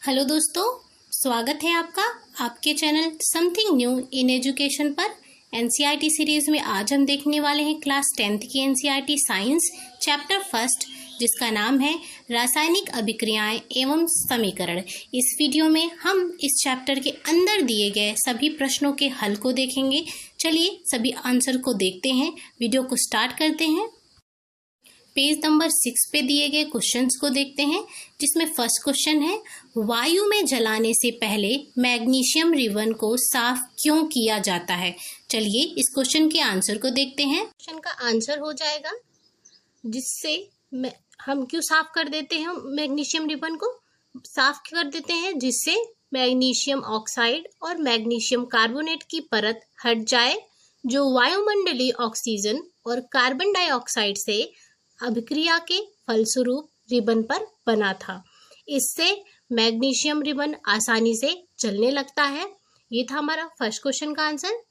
Hello दोस्तों, स्वागत है आपका आपके channel something new in education पर। एनसीईआरटी सीरीज में आज हम देखने वाले हैं क्लास 10th की एनसीईआरटी साइंस चैप्टर फर्स्ट, जिसका नाम है रासायनिक अभिक्रियाएं एवं समीकरण। इस वीडियो में हम इस चैप्टर के अंदर दिए गए सभी प्रश्नों के हल को देखेंगे। चलिए सभी आंसर को देखते हैं। वीडियो को स्टार्ट करते हैं। पेज नंबर 6 पे दिए गए क्वेश्चंस को देखते हैं, जिसमें फर्स्ट क्वेश्चन है, वायु में जलाने से पहले मैग्नीशियम रिबन को साफ क्यों किया जाता है। चलिए इस क्वेश्चन के आंसर को देखते हैं। क्वेश्चन का आंसर हो जाएगा, जिससे हम क्यों साफ कर देते हैं, मैग्नीशियम रिबन को साफ कर देते हैं जिससे मैग्नीशियम ऑक्साइड और मैग्नीशियम कार्बोनेट की परत हट जाए, जो वायुमंडलीय ऑक्सीजन और कार्बन डाइऑक्साइड से अभिक्रिया के फलस्वरूप रिबन पर बना था। इससे मैग्नीशियम रिबन आसानी से जलने लगता है। ये था हमारा फर्स्ट क्वेश्चन का आंसर।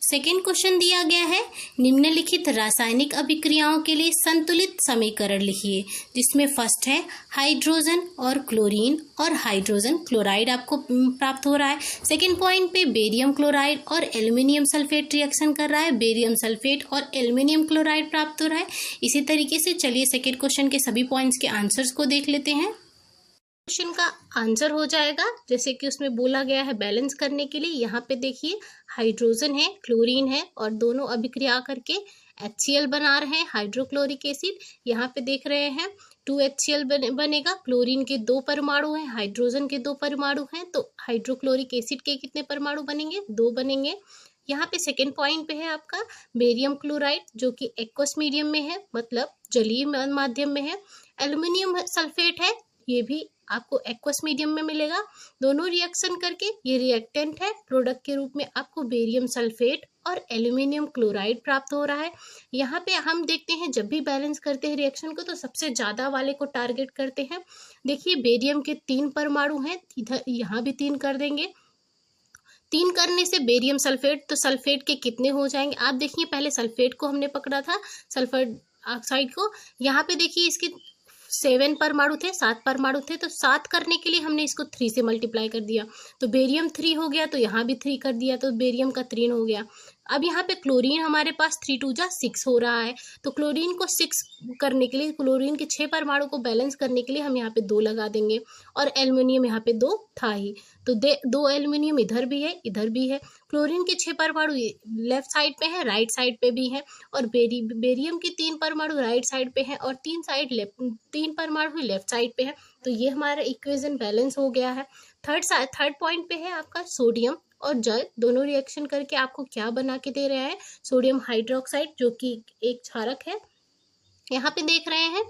सेकेंड क्वेश्चन दिया गया है, निम्नलिखित रासायनिक अभिक्रियाओं के लिए संतुलित समीकरण लिखिए, जिसमें फर्स्ट है हाइड्रोजन और क्लोरीन और हाइड्रोजन क्लोराइड आपको प्राप्त हो रहा है। सेकेंड पॉइंट पे बेरियम क्लोराइड और एल्युमिनियम सल्फेट रिएक्शन कर रहा है, बेरियम सल्फेट और एल्युमिनियम क्लोराइड प्राप्त हो रहा है। इसी तरीके से चलिए सेकेंड क्वेश्चन के सभी पॉइंट्स के आंसर्स को देख लेते हैं। क्वेश्चन का आंसर हो जाएगा, जैसे कि उसमें बोला गया है बैलेंस करने के लिए। यहाँ पे देखिए हाइड्रोजन है, क्लोरीन है और दोनों अभिक्रिया करके HCl बना रहे हैं, हाइड्रोक्लोरिक एसिड। यहाँ पे देख रहे हैं 2HCl बनेगा। क्लोरीन के 2 परमाणु हैं, हाइड्रोजन के 2 परमाणु हैं, तो हाइड्रोक्लोरिक एसिड के कितने परमाणु बनेंगे? 2 बनेंगे। यहाँ पे सेकेंड पॉइंट पे है आपका बेरियम क्लोराइड, जो कि एक्वस मीडियम में है, मतलब जलीय माध्यम में है। एल्युमिनियम सल्फेट है, ये भी आपको एक्वस मीडियम में मिलेगा। दोनों रिएक्शन करके ये रिएक्टेंट है, प्रोडक्ट के रूप में आपको बेरियम सल्फेट और एल्युमिनियम क्लोराइड प्राप्त हो रहा है। यहाँ पे हम देखते हैं जब भी बैलेंस करते हैं रिएक्शन को, तो सबसे ज्यादा वाले को टारगेट करते हैं। देखिए बेरियम के 3 परमाणु हैं, इधर यहाँ भी 3 कर देंगे। 3 करने से बेरियम सल्फेट, तो सल्फेट के कितने हो जाएंगे आप देखिए। पहले सल्फेट को हमने पकड़ा था, सल्फर ऑक्साइड को। यहाँ पे देखिए इसके 7 परमाणु थे, 7 परमाणु थे, तो 7 करने के लिए हमने इसको 3 से मल्टीप्लाई कर दिया, तो बेरियम 3 हो गया। तो यहाँ भी 3 कर दिया, तो बेरियम का 3 हो गया। अब यहाँ पे क्लोरीन हमारे पास 3 2 जा 6 हो रहा है, तो क्लोरीन को 6 करने के लिए, क्लोरीन के 6 परमाणु को बैलेंस करने के लिए हम यहाँ पे 2 लगा देंगे। और एल्युमिनियम यहाँ पे 2 था ही, तो 2 एल्युमिनियम इधर भी है, इधर भी है। क्लोरीन के 6 परमाणु लेफ्ट साइड पे है, राइट साइड पे भी है। और बेरियम के 3 परमाणु राइट साइड पे है और 3 परमाणु लेफ्ट साइड पे है। तो ये हमारा इक्वेशन बैलेंस हो गया है। थर्ड पॉइंट पे है आपका सोडियम और जल, दोनों रिएक्शन करके आपको क्या बना के दे रहे हैं? सोडियम हाइड्रोक्साइड, जो कि एक क्षारक है। यहाँ पे देख रहे हैं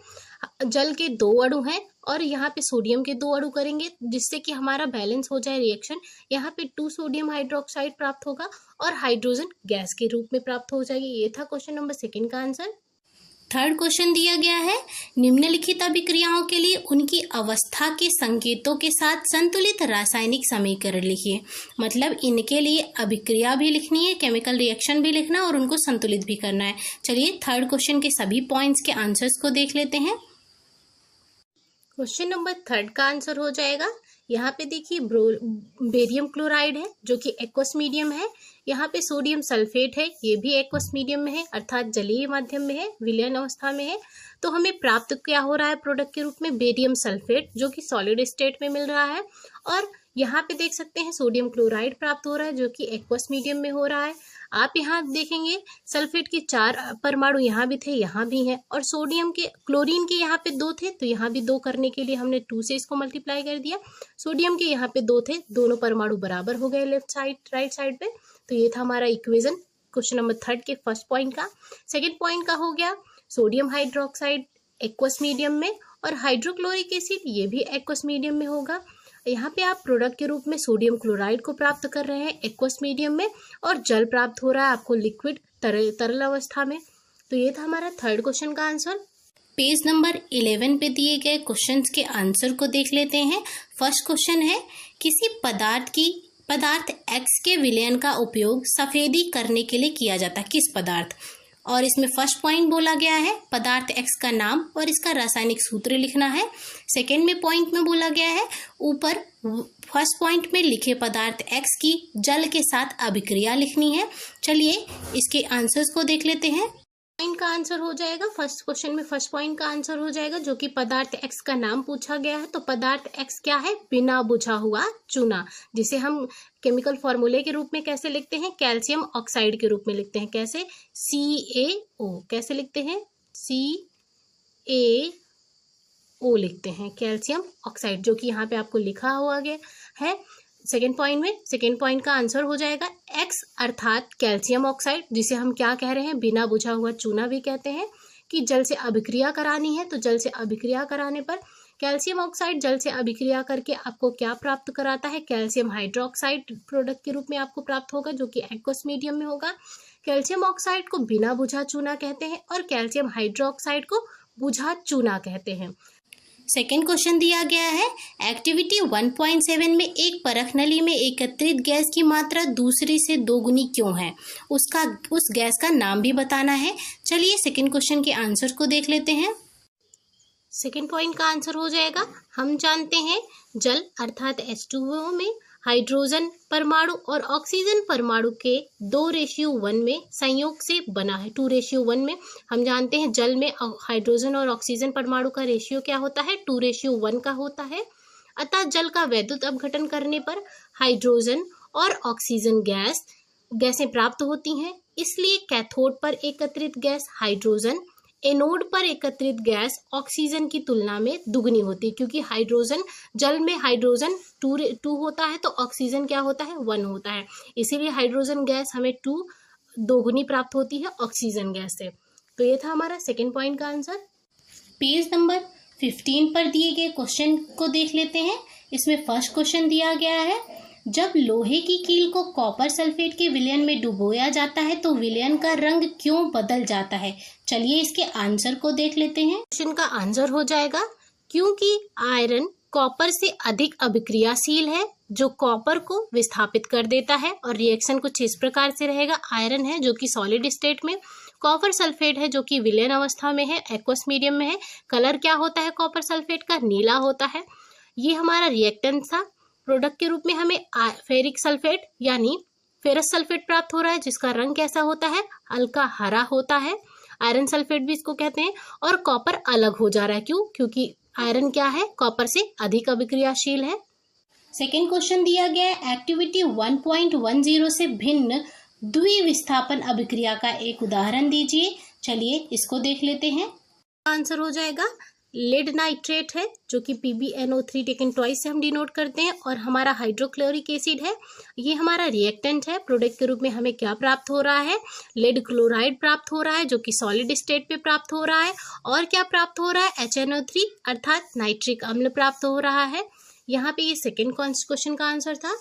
जल के 2 अणु हैं और यहाँ पे सोडियम के 2 अणु करेंगे, जिससे कि हमारा बैलेंस हो जाए रिएक्शन। यहाँ पे 2 सोडियम हाइड्रोक्साइड प्राप्त होगा और हाइड्रोजन गैस के रूप में प्राप्त हो जाएगी। ये था क्वेश्चन नंबर 2 का आंसर। थर्ड क्वेश्चन दिया गया है, निम्नलिखित अभिक्रियाओं के लिए उनकी अवस्था के संकेतों के साथ संतुलित रासायनिक समीकरण लिखिए। मतलब इनके लिए अभिक्रिया भी लिखनी है, केमिकल रिएक्शन भी लिखना और उनको संतुलित भी करना है। चलिए थर्ड क्वेश्चन के सभी पॉइंट्स के आंसर्स को देख लेते हैं। क्वेश्चन नंबर 3 का आंसर हो जाएगा, यहाँ पे देखिए बेरियम क्लोराइड है, जो कि एक्वस मीडियम है। यहाँ पे सोडियम सल्फेट है, ये भी एक्वस मीडियम में है, अर्थात जलीय माध्यम में है, विलयन अवस्था में है। तो हमें प्राप्त क्या हो रहा है प्रोडक्ट के रूप में? बेरियम सल्फेट, जो कि सॉलिड स्टेट में मिल रहा है। और यहाँ पे देख सकते हैं सोडियम क्लोराइड प्राप्त हो रहा है, जो कि एक्वस मीडियम में हो रहा है। आप यहाँ देखेंगे सल्फेट के 4 परमाणु यहाँ भी थे, यहाँ भी हैं, और सोडियम के, क्लोरीन के यहाँ पे 2 थे, तो यहाँ भी 2 करने के लिए हमने 2 से इसको मल्टीप्लाई कर दिया। सोडियम के यहाँ पे 2 थे, दोनों परमाणु बराबर हो गए लेफ्ट साइड राइट साइड पे। तो ये था हमारा इक्वेशन क्वेश्चन नंबर 3 के फर्स्ट पॉइंट का। सेकेंड पॉइंट का हो गया सोडियम हाइड्रोक्साइड एक्वस मीडियम में और हाइड्रोक्लोरिक एसिड, ये भी एक्वस मीडियम में होगा। यहाँ पे आप प्रोडक्ट के रूप में सोडियम क्लोराइड को प्राप्त कर रहे हैं एक्वस मीडियम में, और जल प्राप्त हो रहा है आपको लिक्विड तरल अवस्था में। तो ये था हमारा थर्ड क्वेश्चन का आंसर। पेज नंबर 11 पे दिए गए क्वेश्चंस के आंसर को देख लेते हैं। फर्स्ट क्वेश्चन है, किसी पदार्थ X के विलयन का उपयोग सफेदी करने के लिए किया जाता है। किस पदार्थ? और इसमें फर्स्ट पॉइंट बोला गया है पदार्थ एक्स का नाम और इसका रासायनिक सूत्र लिखना है। सेकेंड में पॉइंट में बोला गया है ऊपर फर्स्ट पॉइंट में लिखे पदार्थ एक्स की जल के साथ अभिक्रिया लिखनी है। चलिए इसके आंसर्स को देख लेते हैं। पॉइंट का आंसर हो जाएगा, फर्स्ट क्वेश्चन में फर्स्ट पॉइंट का आंसर हो जाएगा जो कि पदार्थ एक्स का नाम पूछा गया है। तो पदार्थ एक्स क्या है? बिना बुझा हुआ चूना, जिसे हम केमिकल फॉर्मूले के रूप में कैसे लिखते हैं? कैल्शियम ऑक्साइड के रूप में लिखते हैं। कैसे? CaO। कैसे लिखते हैं? CaO लिखते हैं, कैल्शियम ऑक्साइड, जो कि यहाँ पे आपको लिखा हुआ गया है। सेकेंड पॉइंट का आंसर हो जाएगा एक्स अर्थात कैल्शियम ऑक्साइड, जिसे हम क्या कह रहे हैं? बिना बुझा हुआ चूना भी कहते हैं। कि जल से अभिक्रिया करानी है, तो जल से अभिक्रिया कराने पर कैल्शियम ऑक्साइड जल से अभिक्रिया करके आपको क्या प्राप्त कराता है? कैल्शियम हाइड्रोक्साइड प्रोडक्ट के रूप में आपको प्राप्त होगा, जो कि एक्वस मीडियम में होगा। कैल्शियम ऑक्साइड को बिना बुझा चूना कहते हैं और कैल्शियम हाइड्रोक्साइड को बुझा चूना कहते हैं। सेकेंड क्वेश्चन दिया गया है एक्टिविटी 1.7 में एक परख नली में एकत्रित गैस की मात्रा दूसरी से दोगुनी क्यों है? उस गैस का नाम भी बताना है। चलिए सेकेंड क्वेश्चन के आंसर को देख लेते हैं। सेकेंड पॉइंट का आंसर हो जाएगा, हम जानते हैं जल अर्थात H2O में हाइड्रोजन परमाणु और ऑक्सीजन परमाणु के 2:1 में संयोग से बना है। 2:1 में हम जानते हैं जल में हाइड्रोजन और ऑक्सीजन परमाणु का रेशियो क्या होता है? 2:1 का होता है। अतः जल का वैद्युत अपघटन करने पर हाइड्रोजन और ऑक्सीजन गैसें प्राप्त होती हैं। इसलिए कैथोड पर एकत्रित गैस हाइड्रोजन, एनोड पर एकत्रित गैस ऑक्सीजन की तुलना में दुगनी होती है, क्योंकि हाइड्रोजन जल में हाइड्रोजन 2 होता है तो ऑक्सीजन क्या होता है? 1 होता है। इसीलिए हाइड्रोजन गैस हमें दोगुनी प्राप्त होती है ऑक्सीजन गैस से। तो ये था हमारा सेकेंड पॉइंट का आंसर। पेज नंबर 15 पर दिए गए क्वेश्चन को देख लेते हैं। इसमें फर्स्ट क्वेश्चन दिया गया है जब लोहे की कील को कॉपर सल्फेट के विलयन में डुबोया जाता है तो विलयन का रंग क्यों बदल जाता है? चलिए इसके आंसर को देख लेते हैं। क्वेश्चन का आंसर हो जाएगा क्योंकि आयरन कॉपर से अधिक अभिक्रियाशील है, जो कॉपर को विस्थापित कर देता है। और रिएक्शन कुछ इस प्रकार से रहेगा, आयरन है जो कि सॉलिड स्टेट में, कॉपर सल्फेट है जो कि विलयन अवस्था में है, एक्वस मीडियम में है। कलर क्या होता है कॉपर सल्फेट का? नीला होता है। ये हमारा रिएक्टेंट था। प्रोडक्ट के रूप में हमें फेरिक सल्फेट यानी फेरस सल्फेट प्राप्त हो रहा है, जिसका रंग कैसा होता है? हल्का हरा होता है। आयरन सल्फेट भी इसको कहते हैं। और कॉपर अलग हो जा रहा है, क्यों? क्योंकि आयरन क्या है? कॉपर से अधिक अभिक्रियाशील है। सेकेंड क्वेश्चन दिया गया है एक्टिविटी 1.10 से भिन्न द्विविस्थापन अभिक्रिया का एक उदाहरण दीजिए। चलिए इसको देख लेते हैं। आंसर हो जाएगा लेड नाइट्रेट है, जो कि PbNO3 टेकन ट्वाइस से हम डिनोट करते हैं। और हमारा हाइड्रोक्लोरिक एसिड है, ये हमारा रिएक्टेंट है। प्रोडक्ट के रूप में हमें क्या प्राप्त हो रहा है? लेड क्लोराइड प्राप्त हो रहा है, जो कि सॉलिड स्टेट पे प्राप्त हो रहा है। और क्या प्राप्त हो रहा है? HNO3 अर्थात नाइट्रिक अम्ल प्राप्त हो रहा है। यहाँ पे ये सेकेंड क्वेश्चन का आंसर था।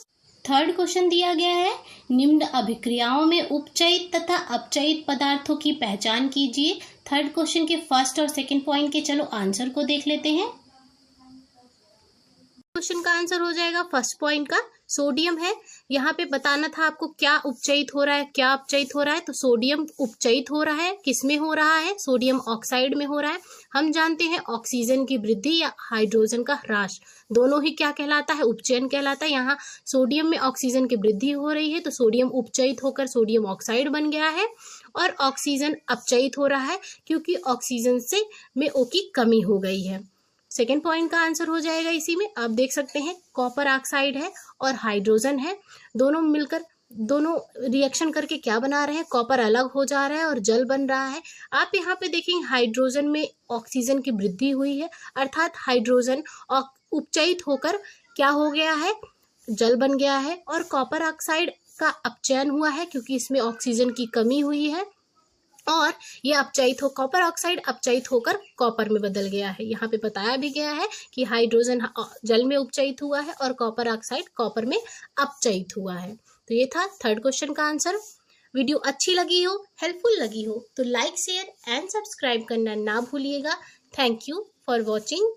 थर्ड क्वेश्चन दिया गया है निम्न अभिक्रियाओं में उपचयित तथा अपचयित पदार्थों की पहचान कीजिए। थर्ड क्वेश्चन के फर्स्ट और सेकंड पॉइंट के चलो आंसर को देख लेते हैं। क्वेश्चन का आंसर हो जाएगा फर्स्ट पॉइंट का सोडियम है। यहाँ पे बताना था आपको क्या उपचयित हो रहा है, क्या अपचयित हो रहा है। तो सोडियम उपचयित हो रहा है, किसमें हो रहा है? सोडियम ऑक्साइड में हो रहा है। हम जानते हैं ऑक्सीजन की वृद्धि या हाइड्रोजन का ह्रास, दोनों ही क्या कहलाता है? उपचयन कहलाता है। यहाँ सोडियम में ऑक्सीजन की वृद्धि हो रही है तो सोडियम उपचयित होकर सोडियम ऑक्साइड बन गया है। और ऑक्सीजन अपचयित हो रहा है क्योंकि ऑक्सीजन से में O की कमी हो गई है। सेकेंड पॉइंट का आंसर हो जाएगा इसी में। आप देख सकते हैं कॉपर ऑक्साइड है और हाइड्रोजन है, दोनों मिलकर दोनों रिएक्शन करके क्या बना रहे हैं? कॉपर अलग हो जा रहा है और जल बन रहा है। आप यहाँ पे देखेंगे हाइड्रोजन में ऑक्सीजन की वृद्धि हुई है, अर्थात हाइड्रोजन उपचयित होकर क्या हो गया है? जल बन गया है। और कॉपर ऑक्साइड का अपचयन हुआ है क्योंकि इसमें ऑक्सीजन की कमी हुई है और ये अपचयित हो कॉपर ऑक्साइड अपचयित होकर कॉपर में बदल गया है। यहाँ पे बताया भी गया है कि हाइड्रोजन जल में उपचयित हुआ है और कॉपर ऑक्साइड कॉपर में अपचयित हुआ है। तो ये था थर्ड क्वेश्चन का आंसर। वीडियो अच्छी लगी हो, हेल्पफुल लगी हो तो लाइक, शेयर एंड सब्सक्राइब करना ना भूलिएगा। Thank you for watching.